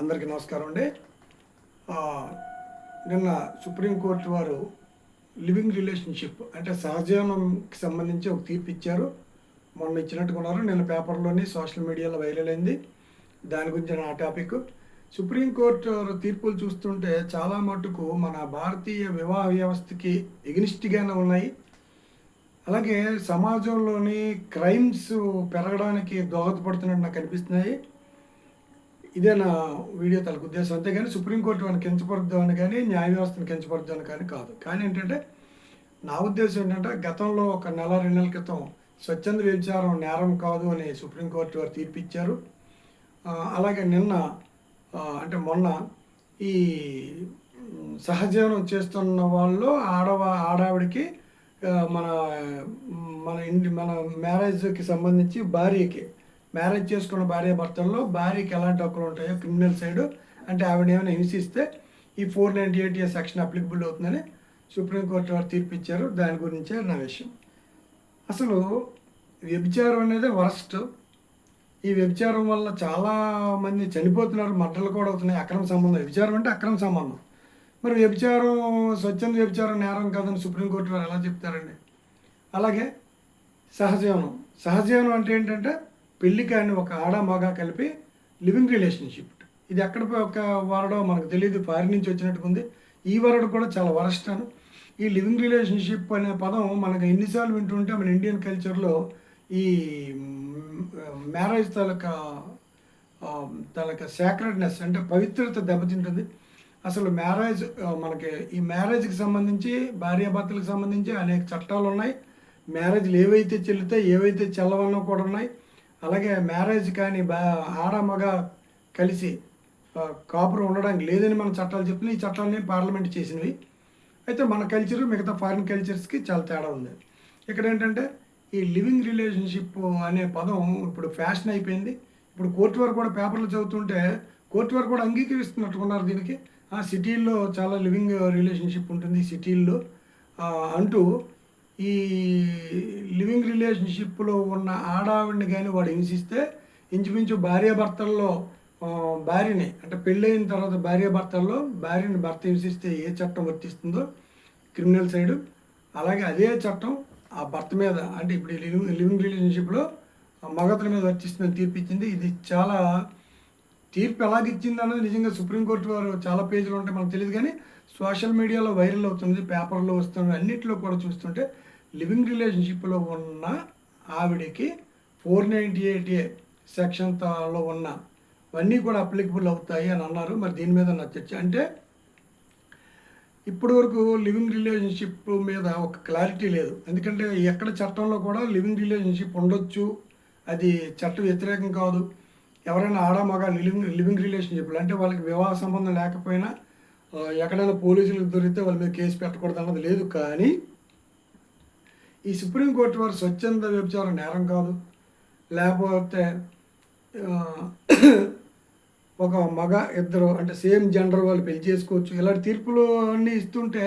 అందరికీ నమస్కారం అండి. నిన్న సుప్రీంకోర్టు వారు లివింగ్ రిలేషన్షిప్ అంటే సహజీవనంకి సంబంధించి ఒక తీర్పు ఇచ్చారు. మొన్న ఇచ్చినట్టుగా ఉన్నారు. నిన్న పేపర్లోని సోషల్ మీడియాలో వైరల్ అయింది. దాని గురించి నా టాపిక్. సుప్రీంకోర్టు తీర్పులు చూస్తుంటే చాలా మటుకు మన భారతీయ వివాహ వ్యవస్థకి ఎగ్నిస్ట్గానే ఉన్నాయి. అలాగే సమాజంలోని క్రైమ్స్ పెరగడానికి దోహదపడుతున్నట్టు నాకు అనిపిస్తున్నాయి. ఇదే నా వీడియో తలకు ఉద్దేశం. అంతేగాని సుప్రీంకోర్టు వాడిని కించపరుద్దామని కానీ న్యాయ వ్యవస్థను కించపరుద్దామని కానీ కాదు. కానీ ఏంటంటే నా ఉద్దేశం ఏంటంటే గతంలో ఒక నెల 2 నెలల క్రితం స్వచ్ఛంద వ్యభిచారం నేరం కాదు అని సుప్రీంకోర్టు వారు తీర్పు ఇచ్చారు. అలాగే నిన్న అంటే మొన్న ఈ సహజీవనం చేస్తున్న వాళ్ళు ఆడావిడికి మన మన మన మ్యారేజ్కి సంబంధించి భార్యకి మ్యారేజ్ చేసుకున్న భార్యాభర్తల్లో భార్యకి ఎలాంటి హక్కులు ఉంటాయో క్రిమినల్ సైడ్ అంటే ఆవిడ ఏమైనా హింసిస్తే ఈ 498A సెక్షన్ అప్లికబుల్ అవుతుందని సుప్రీంకోర్టు వారు తీర్పు ఇచ్చారు. దాని గురించే నా విషయం. అసలు వ్యభిచారం అనేది వరస్ట్. ఈ వ్యభిచారం వల్ల చాలామంది చనిపోతున్నారు, మర్డర్లు కూడా అవుతున్నాయి. అక్రమ సంబంధం, వ్యభిచారం అంటే అక్రమ సంబంధం. మరి వ్యభిచారం స్వచ్ఛంద వ్యభిచారం నేరం కాదని సుప్రీంకోర్టు వారు ఎలా చెప్తారండి? అలాగే సహజీవనం అంటే ఏంటంటే పెళ్లి కాని ఒక ఆడ మగ కలిపి లివింగ్ రిలేషన్షిప్. ఇది ఎక్కడ ఒక వారడో మనకు తెలియదు, ఫారిన్ నుంచి వచ్చినట్టుగా ఉంది. ఈ వరడు కూడా చాలా వరస్ట్ అను. ఈ లివింగ్ రిలేషన్షిప్ అనే పదం మనకు ఎన్నిసార్లు వింటుంటే మన ఇండియన్ కల్చర్లో ఈ మ్యారేజ్ తాలూకా సాక్రెడ్నెస్ అంటే పవిత్రత దెబ్బతింటుంది. అసలు మ్యారేజ్ ఈ మ్యారేజ్కి సంబంధించి భార్యాభర్తలకు సంబంధించి అనేక చట్టాలు ఉన్నాయి. మ్యారేజ్లు ఏవైతే చెల్లుతాయి ఏవైతే చెల్లవన్నో కూడా ఉన్నాయి. అలాగే మ్యారేజ్ కానీ ఆడ మగ కలిసి కాపురం ఉండడానికి లేదని మన చట్టాలు చెప్తున్నాయి. ఈ చట్టాలని పార్లమెంట్ చేసినవి. అయితే మన కల్చర్ మిగతా ఫారిన్ కల్చర్స్కి చాలా తేడా ఉంది. ఇక్కడ ఏంటంటే ఈ లివింగ్ రిలేషన్షిప్ అనే పదం ఇప్పుడు ఫ్యాషన్ అయిపోయింది. ఇప్పుడు కోర్టు వారు కూడా పేపర్లు చదువుతుంటే కోర్టు వారు కూడా అంగీకరిస్తున్నట్టుకున్నారు దీనికి. సిటీల్లో చాలా లివింగ్ రిలేషన్షిప్ ఉంటుంది సిటీల్లో అంటూ ఈ లివింగ్ రిలేషన్షిప్లో ఉన్న ఆడావిడిని కానీ వాడు హింసిస్తే ఇంచుమించు భార్యాభర్తల్లో భార్యని అంటే పెళ్ళైన తర్వాత భార్యాభర్తల్లో భార్యని భర్త హింసిస్తే ఏ చట్టం వర్తిస్తుందో క్రిమినల్ సైడు, అలాగే అదే చట్టం ఆ భర్త మీద అంటే ఇప్పుడు లివింగ్ రిలేషన్షిప్లో మగతల మీద వర్తిస్తుందని తీర్పు ఇచ్చింది. ఇది చాలా తీర్పు ఎలాగిచ్చింది అన్నది నిజంగా సుప్రీంకోర్టు వారు చాలా పేజీలు ఉంటాయి మనకు తెలియదు. కానీ సోషల్ మీడియాలో వైరల్ అవుతుంది, పేపర్లో వస్తుంది, అన్నింటిలో కూడా చూస్తుంటే లివింగ్ రిలేషన్షిప్లో ఉన్న ఆవిడకి 498A సెక్షన్లో ఉన్నవన్నీ కూడా అప్లికబుల్ అవుతాయి అని అన్నారు. మరి దీని మీద నా చర్చ అంటే ఇప్పటి వరకు లివింగ్ రిలేషన్షిప్ మీద ఒక క్లారిటీ లేదు. ఎందుకంటే ఎక్కడ చట్టంలో కూడా లివింగ్ రిలేషన్షిప్ ఉండొచ్చు, అది చట్ట వ్యతిరేకం కాదు. ఎవరైనా ఆడ మగ లివింగ్ రిలేషన్షిప్లు అంటే వాళ్ళకి వివాహ సంబంధం లేకపోయినా ఎక్కడైనా పోలీసులకు దొరికితే వాళ్ళ మీద కేసు పెట్టకూడదు అన్నది లేదు. కానీ ఈ సుప్రీంకోర్టు వారు స్వచ్ఛంద వ్యభిచారం నేరం కాదు, లేకపోతే ఒక మగ ఇద్దరు అంటే సేమ్ జెండర్ వాళ్ళు పెళ్లి చేసుకోవచ్చు, ఇలాంటి తీర్పులు అన్నీ ఇస్తుంటే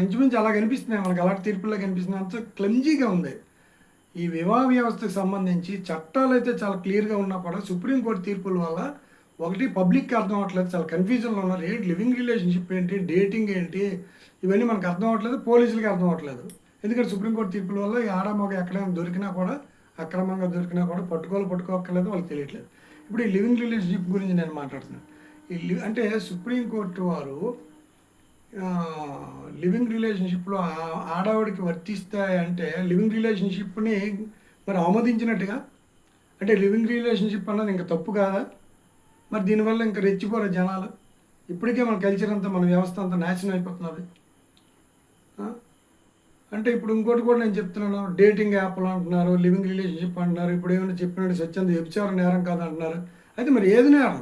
ఇంచుమించు అలా కనిపిస్తున్నాయి మనకు. అలాంటి తీర్పుల్లో కనిపిస్తున్నాయి. అంత క్లమ్జీగా ఉంది. ఈ వివాహ వ్యవస్థకు సంబంధించి చట్టాలు అయితే చాలా క్లియర్గా ఉన్నా కూడా సుప్రీంకోర్టు తీర్పుల వల్ల ఒకటి పబ్లిక్కి అర్థం అవ్వట్లేదు, చాలా కన్ఫ్యూజన్లో ఉన్నారు. ఏంటి లివింగ్ రిలేషన్షిప్ ఏంటి, డేటింగ్ ఏంటి, ఇవన్నీ మనకు అర్థం అవ్వట్లేదు, పోలీసులకి అర్థం అవ్వట్లేదు. ఎందుకంటే సుప్రీంకోర్టు తీర్పుల వల్ల ఈ ఆడ మగ ఎక్కడైనా దొరికినా కూడా అక్రమంగా దొరికినా కూడా పట్టుకోక్కర్లేదు, వాళ్ళకి తెలియట్లేదు. ఇప్పుడు ఈ లివింగ్ రిలేషన్షిప్ గురించి నేను మాట్లాడుతున్నాను. అంటే సుప్రీంకోర్టు వారు లివింగ్ రిలేషన్షిప్లో ఆడవాడికి వర్తిస్తాయంటే లివింగ్ రిలేషన్షిప్ని మరి ఆమోదించినట్టుగా అంటే లివింగ్ రిలేషన్షిప్ అన్నది ఇంకా తప్పు కాదా? మరి దీనివల్ల ఇంకా రెచ్చిపోరు జనాలు. ఇప్పటికే మన కల్చర్ అంతా మన వ్యవస్థ అంతా నాశనం అయిపోతున్నది. అంటే ఇప్పుడు ఇంకోటి కూడా నేను చెప్తున్నాను, డేటింగ్ యాప్లు అంటున్నారు, లివింగ్ రిలేషన్షిప్ అంటున్నారు. ఇప్పుడు ఏమైనా చెప్పినట్టు స్వచ్ఛంద వ్యభిచారం నేరం కాదు అంటున్నారు. అయితే మరి ఏది నేరం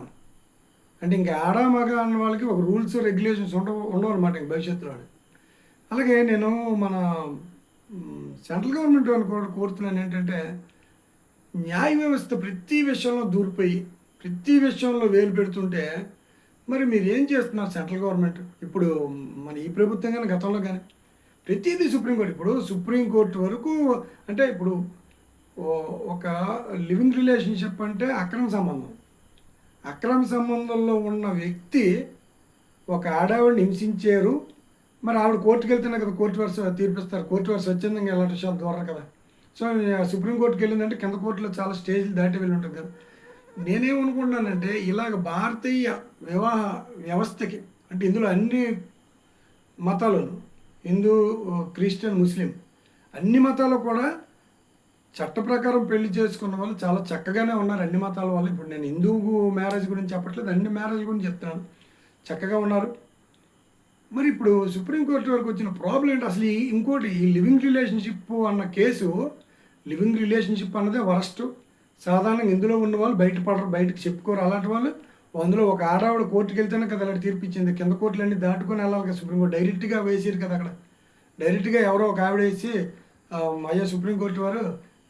అంటే ఇంకా ఆడ మగ అన్న వాళ్ళకి ఒక రూల్స్ రెగ్యులేషన్స్ ఉండవు అనమాట ఇంక భవిష్యత్తులో. అలాగే నేను మన సెంట్రల్ గవర్నమెంట్ వాళ్ళని కూడా కోరుతున్నాను ఏంటంటే న్యాయ వ్యవస్థ ప్రతి విషయంలో దూరిపోయి ప్రతి విషయంలో వేలు పెడుతుంటే మరి మీరు ఏం చేస్తున్నారు సెంట్రల్ గవర్నమెంట్? ఇప్పుడు మన ఈ ప్రభుత్వం కానీ గతంలో కానీ ప్రతిదీ సుప్రీంకోర్టు. ఇప్పుడు సుప్రీంకోర్టు వరకు అంటే ఇప్పుడు ఒక లివింగ్ రిలేషన్షిప్ అంటే అక్రమ సంబంధం, అక్రమ సంబంధంలో ఉన్న వ్యక్తి ఒక ఆడవాడిని హింసించారు. మరి ఆవిడ కోర్టుకు వెళ్తేనే కదా కోర్టు వరుస తీర్పిస్తారు. కోర్టు వరుస స్వచ్ఛందంగా ఎలాంటి విషయాలు దూరరు కదా. సో సుప్రీంకోర్టుకి వెళ్ళిందంటే కింద కోర్టులో చాలా స్టేజ్లు దాటి వెళ్ళి ఉంటుంది కదా. నేనేమనుకుంటున్నానంటే ఇలాగ భారతీయ వివాహ వ్యవస్థకి, అంటే ఇందులో అన్ని మతాలను, హిందూ, క్రిస్టియన్, ముస్లిం, అన్ని మతాలు కూడా చట్ట ప్రకారం పెళ్లి చేసుకున్న వాళ్ళు చాలా చక్కగానే ఉన్నారు. అన్ని మతాల వాళ్ళు. ఇప్పుడు నేను హిందూ మ్యారేజ్ గురించి చెప్పట్లేదు, అన్ని మ్యారేజ్ గురించి చెప్తున్నాను. చక్కగా ఉన్నారు. మరి ఇప్పుడు సుప్రీంకోర్టు వరకు వచ్చిన ప్రాబ్లం ఏంటి అసలు? ఇంకోటి, ఈ లివింగ్ రిలేషన్షిప్ అన్న కేసు, లివింగ్ రిలేషన్షిప్ అన్నదే వరస్ట్. సాధారణంగా ఇందులో ఉన్న వాళ్ళు బయటపడరు, బయటకు చెప్పుకోరు. అలాంటి వాళ్ళు అందులో ఒక ఆడవాడు కోర్టుకు వెళ్తేనే కదా అలాంటి తీర్పు ఇచ్చింది. కింద కోర్టులన్నీ దాటుకొని వెళ్ళాలి కదా. సుప్రీంకోర్టు డైరెక్ట్గా వేసారు కదా అక్కడ. డైరెక్ట్గా ఎవరో ఒక ఆవిడ వేసి, అయ్యా సుప్రీంకోర్టు వారు,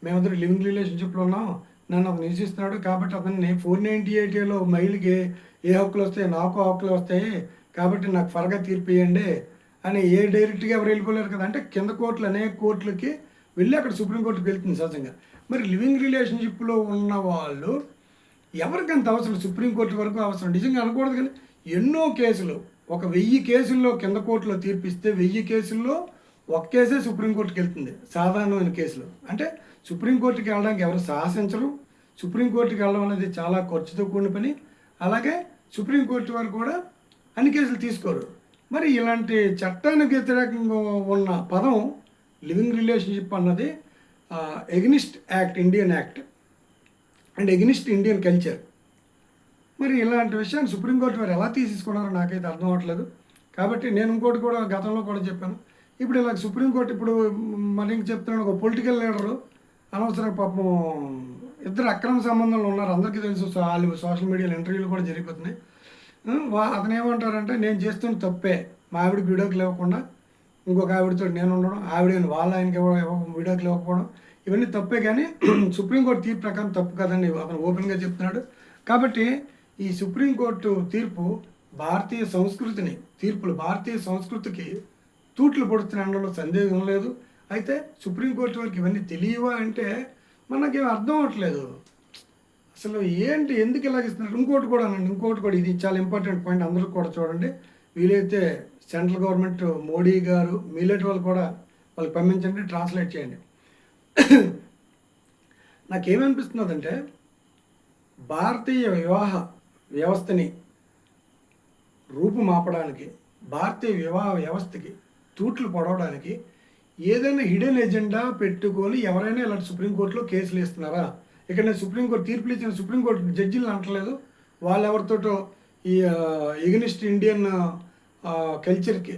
మేమిద్దరు లివింగ్ రిలేషన్షిప్లో ఉన్నాం, నన్ను ఒక నిరసిస్తున్నాడు కాబట్టి అతన్ని 498Aలో మహిళకి ఏ హక్కులు వస్తాయి, నాకు హక్కులు వస్తాయి కాబట్టి నాకు ఫరగా తీర్పు ఇవ్వండి అని డైరెక్ట్గా ఎవరు వెళ్ళిపోలేరు కదా. అంటే కింద కోర్టులు అనేక కోర్టులకి వెళ్ళి అక్కడ సుప్రీంకోర్టుకి వెళ్తుంది సహజంగా. మరి లివింగ్ రిలేషన్షిప్లో ఉన్న వాళ్ళు ఎవరికి అంత అవసరం? సుప్రీంకోర్టు వరకు అవసరం నిజంగా అనకూడదు. కానీ ఎన్నో కేసులు, ఒక 1000 కేసుల్లో కింద కోర్టులో తీర్పిస్తే 1000 కేసుల్లో ఒక కేసే సుప్రీంకోర్టుకి వెళ్తుంది, సాధారణమైన కేసులు. అంటే సుప్రీంకోర్టుకి వెళ్ళడానికి ఎవరు సాహసించరు. సుప్రీంకోర్టుకి వెళ్ళడం అనేది చాలా ఖర్చుతో కూడిన పని. అలాగే సుప్రీంకోర్టు వారు కూడా అన్ని కేసులు తీసుకోరు. మరి ఇలాంటి చట్టానికి వ్యతిరేకంగా ఉన్న పదం లివింగ్ రిలేషన్షిప్ అన్నది against act, Indian act and against Indian culture. మరి ఇలాంటి విషయాన్ని సుప్రీంకోర్టు వారు ఎలా తీసేసుకున్నారో నాకైతే అర్థం అవ్వట్లేదు. కాబట్టి నేను ఇంకోటి కూడా గతంలో కూడా చెప్పాను. ఇప్పుడు ఇలా సుప్రీంకోర్టు ఇప్పుడు మరి ఇంక చెప్తున్నాను, ఒక పొలిటికల్ లీడరు అనవసరంగా పాపం ఇద్దరు అక్రమ సంబంధంలో ఉన్నారు, అందరికీ తెలుసు. వాళ్ళు సోషల్ మీడియాలో ఇంటర్వ్యూలు కూడా జరిగిపోతున్నాయి. అతను ఏమంటారంటే, నేను చేస్తున్న తప్పే, మా ఆవిడకి వీడియోకి లేవకుండా ఇంకొక ఆవిడతో నేను ఉండడం, ఆవిడ వాళ్ళ ఆయనకి వీడియోకి లేకపోవడం, ఇవన్నీ తప్పే. కానీ సుప్రీంకోర్టు తీర్పు ప్రకారం తప్పు కదండి అతను ఓపెన్గా చెప్తున్నాడు. కాబట్టి ఈ సుప్రీంకోర్టు తీర్పు భారతీయ సంస్కృతిని, తీర్పులు భారతీయ సంస్కృతికి తూట్లు పొడుతున్న సందేహం లేదు. అయితే సుప్రీంకోర్టు వారికి ఇవన్నీ తెలియవా అంటే మనకేం అర్థం అవ్వట్లేదు. అసలు ఏంటి, ఎందుకు ఇలాగ ఇస్తున్నారు? ఇంకోటి కూడా ఇది చాలా ఇంపార్టెంట్ పాయింట్, అందరూ కూడా చూడండి. వీలైతే సెంట్రల్ గవర్నమెంట్ మోడీ గారు మీలేట్ వాళ్ళు కూడా వాళ్ళకి పంపించండి, ట్రాన్స్లేట్ చేయండి. నాకేమనిపిస్తున్నదంటే భారతీయ వివాహ వ్యవస్థని రూపుమాపడానికి, భారతీయ వివాహ వ్యవస్థకి తూట్లు పొడవడానికి ఏదైనా హిడెన్ ఎజెండా పెట్టుకొని ఎవరైనా ఇలాంటి సుప్రీంకోర్టులో కేసులు ఇస్తున్నారా? ఇక్కడ నేను సుప్రీంకోర్టు తీర్పులు ఇచ్చిన సుప్రీంకోర్టు జడ్జిలను అంటలేదు. వాళ్ళు ఎవరితోటో ఈ ఎగ్నిస్ట్ ఇండియన్ కల్చర్కి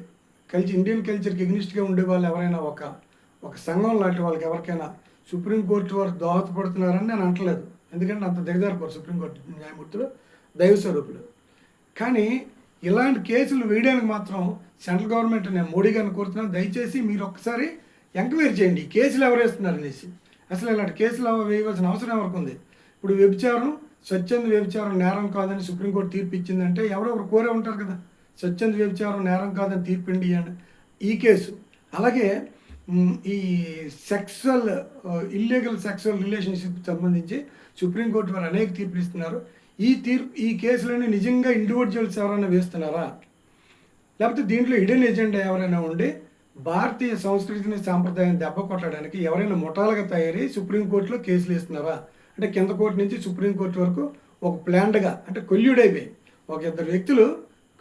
ఇండియన్ కల్చర్కి ఎగ్నిస్ట్గా ఉండే వాళ్ళు ఎవరైనా ఒక సంఘం లాంటి వాళ్ళకి ఎవరికైనా సుప్రీంకోర్టు వారు దోహదపడుతున్నారని నేను అంటలేదు. ఎందుకంటే అంత దిగజారిపోరు సుప్రీంకోర్టు న్యాయమూర్తులు, దైవ స్వరూపులు. కానీ ఇలాంటి కేసులు వేయడానికి మాత్రం సెంట్రల్ గవర్నమెంట్, నేను మోడీ గారిని కోరుతున్నాను, దయచేసి మీరు ఒక్కసారి ఎంక్వైరీ చేయండి ఈ కేసులు ఎవరు వేస్తున్నారు అనేసి. అసలు ఇలాంటి కేసులు వేయవలసిన అవసరం ఎవరికి ఉంది? ఇప్పుడు వ్యభిచారం, స్వచ్ఛంద వ్యభిచారం నేరం కాదని సుప్రీంకోర్టు తీర్పు ఇచ్చిందంటే ఎవరొకరు కోరే ఉంటారు కదా, స్వచ్ఛంద వ్యభిచారం నేరం కాదని తీర్పిండి అని ఈ కేసు. అలాగే ఈ ఇల్లీగల్ సెక్సువల్ రిలేషన్షిప్ సంబంధించి సుప్రీంకోర్టు వారు అనేక తీర్పులు ఇస్తున్నారు. ఈ కేసులని నిజంగా ఇండివిజువల్స్ ఎవరైనా వేస్తున్నారా, లేకపోతే దీంట్లో హిడెన్ ఎజెండా ఎవరైనా ఉండి భారతీయ సంస్కృతిని సాంప్రదాయాన్ని దెబ్బ కొట్టడానికి ఎవరైనా ముఠాలుగా తయారై సుప్రీంకోర్టులో కేసులు ఇస్తున్నారా? అంటే కింద కోర్టు నుంచి సుప్రీంకోర్టు వరకు ఒక ప్లాన్డ్గా, అంటే కొల్యూడైపోయి, ఒక ఇద్దరు వ్యక్తులు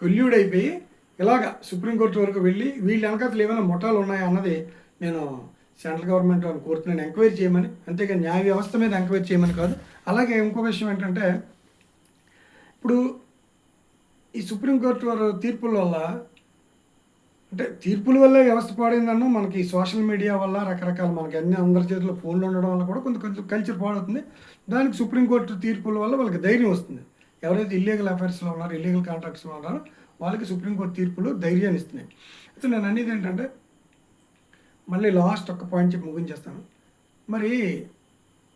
కొల్యూడైపోయి ఇలాగా సుప్రీంకోర్టు వరకు వెళ్ళి వీళ్ళ వెనకాతలు ఏమైనా ముఠాలు ఉన్నాయా అన్నది నేను సెంట్రల్ గవర్నమెంట్ అని కోరుతున్నాను, ఎంక్వైరీ చేయమని. అంతేగా న్యాయ వ్యవస్థ మీద ఎంక్వైరీ చేయమని కాదు. అలాగే ఇంకో విషయం ఏంటంటే, ఇప్పుడు ఈ సుప్రీంకోర్టు వారు తీర్పుల వల్ల, అంటే తీర్పుల వల్ల వ్యవస్థ పాడైందన్నా, మనకి సోషల్ మీడియా వల్ల రకరకాల మనకి అందరి చేతిలో ఫోన్లు ఉండడం వల్ల కూడా కొంచెం కల్చర్ పాడవుతుంది. దానికి సుప్రీంకోర్టు తీర్పుల వల్ల వాళ్ళకి ధైర్యం వస్తుంది. ఎవరైతే ఇల్లీగల్ అఫైర్స్లో ఉన్నారో, ఇల్లీగల్ కాంట్రాక్ట్స్లో ఉన్నారో వాళ్ళకి సుప్రీంకోర్టు తీర్పులు ధైర్యాన్ని ఇస్తున్నాయి. అయితే నేను అనేది ఏంటంటే, మళ్ళీ లాస్ట్ ఒక్క పాయింట్ చెప్పి ముగించేస్తాను. మరి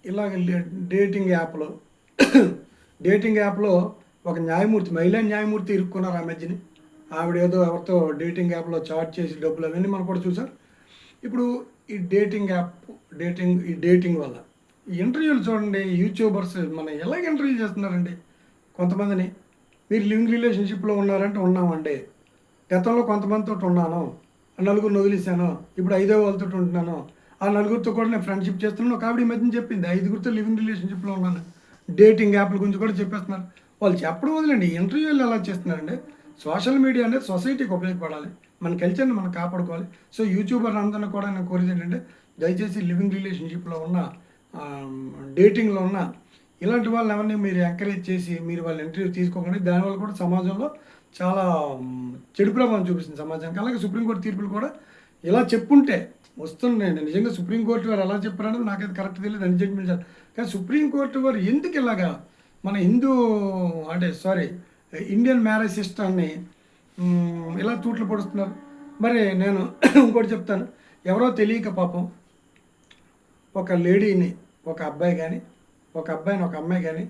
ఇలాగ డేటింగ్ యాప్లో ఒక న్యాయమూర్తి, మహిళా న్యాయమూర్తి ఇరుక్కున్నారు ఆ మధ్యని. ఆవిడ ఏదో ఎవరితో డేటింగ్ యాప్లో చాట్ చేసి డబ్బులు అవన్నీ మనం కూడా చూసాం. ఇప్పుడు ఈ డేటింగ్ వల్ల ఈ ఇంటర్వ్యూలు చూడండి, యూట్యూబర్స్ మన ఎలాగ ఇంటర్వ్యూ చేస్తున్నారండి. కొంతమందిని, మీరు లివింగ్ రిలేషన్షిప్లో ఉన్నారంటే ఉన్నామండి, గతంలో కొంతమందితో ఉన్నాను, నలుగురిని వదిలేశాను, ఇప్పుడు ఐదో వాళ్ళతో ఉంటున్నాను, ఆ నలుగురితో కూడా నేను ఫ్రెండ్షిప్ చేస్తున్నాను. ఒక ఆవిడ ఈ మధ్యన చెప్పింది, 5గురితో లివింగ్ రిలేషన్షిప్లో ఉన్నాను. డేటింగ్ యాప్ల గురించి కూడా చెప్పేస్తున్నారు. వాళ్ళు చెప్పడం వదిలేండి, ఇంటర్వ్యూలు ఎలా చేస్తున్నారండి. సోషల్ మీడియా అనేది సొసైటీకి ఉపయోగపడాలి, మన కల్చర్ని మనం కాపాడుకోవాలి. సో యూట్యూబర్ అందరినీ కూడా నేను కోరేది ఏంటంటే, దయచేసి లివింగ్ రిలేషన్షిప్లో ఉన్న, డేటింగ్లో ఉన్న ఇలాంటి వాళ్ళని ఎవరిని మీరు ఎంకరేజ్ చేసి మీరు వాళ్ళ ఇంటర్వ్యూ తీసుకోకండి. దానివల్ల కూడా సమాజంలో చాలా చెడు ప్రభావం చూపిస్తుంది సమాజానికి. అలాగే సుప్రీంకోర్టు తీర్పులు కూడా ఇలా చెప్పుంటే వస్తున్నాయండి. నిజంగా సుప్రీంకోర్టు వారు ఎలా చెప్పారనేది నాకైతే కరెక్ట్ తెలియదు, అని జడ్జిమెంట్ చేయాలి. కానీ సుప్రీంకోర్టు వారు ఎందుకు ఇలాగా మన హిందూ ఇండియన్ మ్యారేజ్ సిస్టమ్ని ఇలా తూట్లు పొడుస్తున్నారు. మరి నేను ఇంకోటి చెప్తాను, ఎవరో తెలియక పాపం ఒక లేడీని ఒక అబ్బాయి కానీ, ఒక అబ్బాయిని ఒక అమ్మాయి కానీ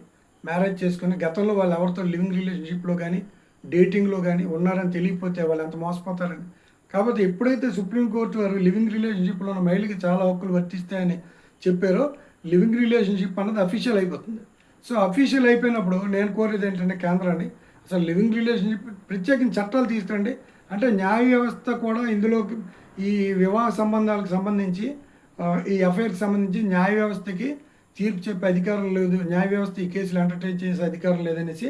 మ్యారేజ్ చేసుకుని గతంలో వాళ్ళు ఎవరితో లివింగ్ రిలేషన్షిప్లో కానీ డేటింగ్లో కానీ ఉన్నారని తెలియకపోతే వాళ్ళు ఎంత మోసపోతారని. కాబట్టి ఎప్పుడైతే సుప్రీంకోర్టు వారు లివింగ్ రిలేషన్షిప్లో ఉన్న మహిళకి చాలా హక్కులు వర్తిస్తాయని చెప్పారో, లివింగ్ రిలేషన్షిప్ అన్నది అఫీషియల్ అయిపోతుంది. సో అఫీషియల్ అయిపోయినప్పుడు నేను కోరేది ఏంటంటే, కేంద్రాన్ని అసలు లివింగ్ రిలేషన్షిప్ ప్రత్యేకించి చట్టాలు తీసుకురండి. అంటే న్యాయ వ్యవస్థ కూడా ఇందులోకి, ఈ వివాహ సంబంధాలకు సంబంధించి, ఈ ఎఫ్ఐఆర్కి సంబంధించి న్యాయ వ్యవస్థకి తీర్పు చెప్పే అధికారం లేదు, న్యాయ వ్యవస్థ ఈ కేసులు ఎంటర్టైన్ చేసే అధికారం లేదనేసి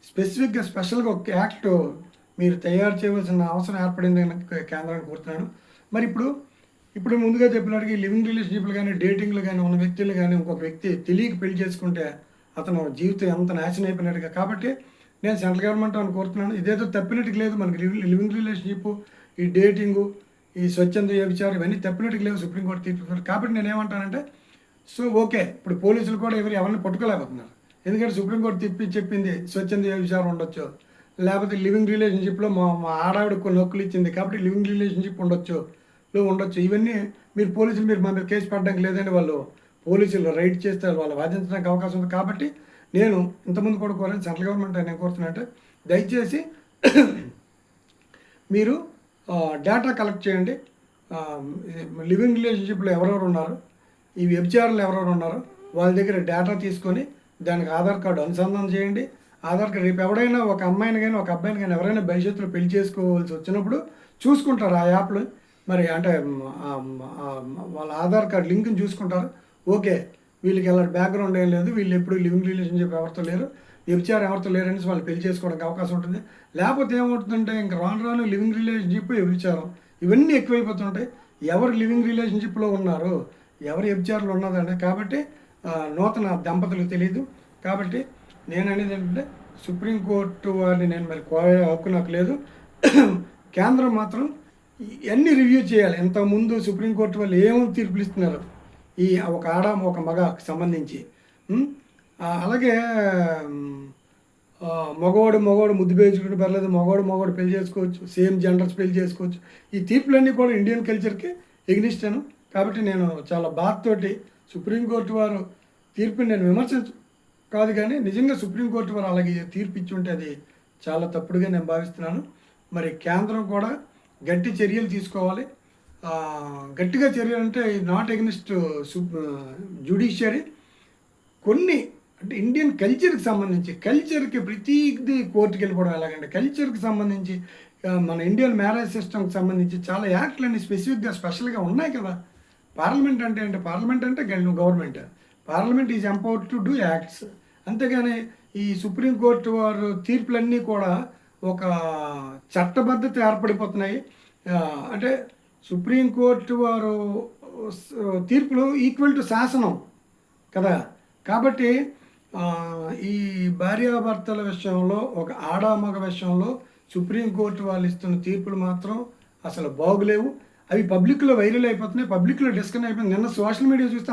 స్పెసిఫిక్గా స్పెషల్గా ఒక యాక్ట్ మీరు తయారు చేయవలసిన అవసరం ఏర్పడింది కేంద్రాన్ని కోరుతున్నాను. మరి ఇప్పుడు ముందుగా చెప్పినట్టుగా ఈ లివింగ్ రిలేషన్షిప్లు కానీ డేటింగ్లు కానీ ఉన్న వ్యక్తులు కానీ ఇంకొక వ్యక్తి తెలియక పెళ్లి చేసుకుంటే అతను జీవితం ఎంత నాశనం అయిపోయినట్టుగా. కాబట్టి నేను సెంట్రల్ గవర్నమెంట్ అని కోరుతున్నాను, ఇదేదో తప్పినట్టుగా లేదు. మనకి లివింగ్ రిలేషన్షిప్, ఈ డేటింగు, ఈ స్వచ్ఛంద వ్యభిచారం ఇవన్నీ తప్పినట్టుగా లేవు సుప్రీంకోర్టు తీర్పు. కాబట్టి నేను ఏమంటానంటే, సో ఓకే, ఇప్పుడు పోలీసులు కూడా ఎవరిని పట్టుకోలేకపోతున్నారు. ఎందుకంటే సుప్రీంకోర్టు చెప్పింది స్వచ్ఛంద వ్యభిచారం ఉండొచ్చు, లేకపోతే లివింగ్ రిలేషన్షిప్లో మా ఆడావిడ కొన్ని హక్కులు ఇచ్చింది కాబట్టి లివింగ్ రిలేషన్షిప్ ఉండొచ్చు. ఇవన్నీ మీరు పోలీసులు మా మీద కేసు పెట్టడానికి లేదని వాళ్ళు పోలీసులు రైడ్ చేస్తే వాళ్ళు వాదించడానికి అవకాశం ఉంది. కాబట్టి నేను ఇంతకుముందు కూడా కోరాను, సెంట్రల్ గవర్నమెంట్ నేను కోరుతున్నట్టే, దయచేసి మీరు డేటా కలెక్ట్ చేయండి. లివింగ్ రిలేషన్షిప్లో ఎవరెవరు ఉన్నారు, ఈ వ్యభిచారులు ఎవరెవరు ఉన్నారో వాళ్ళ దగ్గర డేటా తీసుకొని దానికి ఆధార్ కార్డు అనుసంధానం చేయండి. ఆధార్ కార్డు రేపు ఎవడైనా ఒక అమ్మాయిని కానీ ఒక అబ్బాయిని కానీ ఎవరైనా భవిష్యత్తులో పెళ్లి చేసుకోవాల్సి వచ్చినప్పుడు చూసుకుంటారు ఆ యాప్లో. మరి అంటే వాళ్ళ ఆధార్ కార్డు లింక్ని చూసుకుంటారు. ఓకే, వీళ్ళకి ఎలాంటి బ్యాక్గ్రౌండ్ ఏం లేదు, వీళ్ళు ఎప్పుడు లివింగ్ రిలేషన్షిప్ ఎవరితో లేరు, వ్యభిచారం ఎవరితో లేరు అనేసి వాళ్ళు పెళ్లి చేసుకోవడానికి అవకాశం ఉంటుంది. లేకపోతే ఏమవుతుందంటే ఇంకా రాను లివింగ్ రిలేషన్షిప్, వ్యభిచారం ఇవన్నీ ఎక్కువైపోతుంటాయి. ఎవరు లివింగ్ రిలేషన్షిప్లో ఉన్నారు, ఎవరు వ్యభిచారులు ఉన్నదండి. కాబట్టి నూతన దంపతులకు తెలియదు. కాబట్టి నేను అనేది ఏంటంటే, సుప్రీంకోర్టు వారిని నేను మరి కోరే హక్కు నాకు లేదు. కేంద్రం మాత్రం ఇవన్నీ రివ్యూ చేయాలి. ఇంతకుముందు సుప్రీంకోర్టు వాళ్ళు ఏమేమి తీర్పులు ఇస్తున్నారు ఈ ఒక ఆడ ఒక మగకి సంబంధించి. అలాగే మగవాడు ముద్దు పేర్చుకుంటే పర్లేదు, మగవాడు పెళ్లి చేసుకోవచ్చు, సేమ్ జెండర్స్ పెళ్లి చేసుకోవచ్చు. ఈ తీర్పులన్నీ కూడా ఇండియన్ కల్చర్కి ఎగ్నిస్టాను. కాబట్టి నేను చాలా బాధతోటి సుప్రీంకోర్టు వారు తీర్పుని నేను విమర్శించు కాదు, కానీ నిజంగా సుప్రీంకోర్టు వారు అలాగే తీర్పు ఇచ్చి ఉంటే అది చాలా తప్పుడుగా నేను భావిస్తున్నాను. మరి కేంద్రం కూడా గట్టి చర్యలు తీసుకోవాలి. గట్టిగా చర్యలు అంటే నాట్ ఎగ్నిస్ట్ జ్యుడిషియరీ. కొన్ని అంటే ఇండియన్ కల్చర్కి సంబంధించి, కల్చర్కి ప్రతిదీ కోర్టుకి వెళ్ళిపోవడం ఎలాగంటే, కల్చర్కి సంబంధించి మన ఇండియన్ మ్యారేజ్ సిస్టమ్కి సంబంధించి చాలా యాక్ట్లు అన్ని స్పెషల్గా ఉన్నాయి కదా. పార్లమెంట్ అంటే ఏంటి, పార్లమెంట్ అంటే government, parliament is empowered to do acts. అంతేగాని ఈ సుప్రీంకోర్టు వారు తీర్పులన్నీ కూడా ఒక చట్టబద్ధత ఏర్పడిపోతున్నాయి. అంటే సుప్రీంకోర్టు వారు తీర్పులు ఈక్వల్ టు శాసనం కదా. కాబట్టి ఈ భార్యాభర్తల విషయంలో, ఒక ఆడామగ విషయంలో సుప్రీంకోర్టు వాళ్ళు ఇస్తున్న తీర్పులు మాత్రం అసలు బాగులేవు. అవి పబ్లిక్లో వైరల్ అయిపోతున్నాయి, పబ్లిక్లో డిస్కస్ అయిపోయింది. నిన్న సోషల్ మీడియా చూస్తే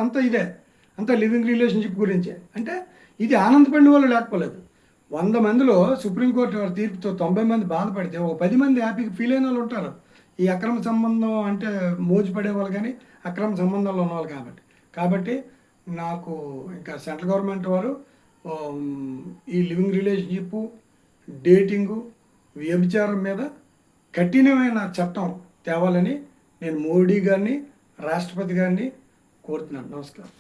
అంతా లివింగ్ రిలేషన్షిప్ గురించే. అంటే ఇది ఆనందపడిన వాళ్ళు లేకపోలేదు. 100 మందిలో సుప్రీంకోర్టు వారి తీర్పుతో 90 మంది బాధపడితే ఒక 10 మంది హ్యాపీగా ఫీల్ అయిన వాళ్ళు ఉంటారు. ఈ అక్రమ సంబంధం అంటే మోజుపడే వాళ్ళు కానీ అక్రమ సంబంధాల్లో ఉన్నవాళ్ళు కాబట్టి నాకు ఇంకా సెంట్రల్ గవర్నమెంట్ వారు ఈ లివింగ్ రిలేషన్షిప్, డేటింగు, వ్యభిచారం మీద కఠినమైన చట్టం తేవాలని నేను మోడీ గారిని, రాష్ట్రపతి గారిని కోరుతున్నాను. నమస్కారం.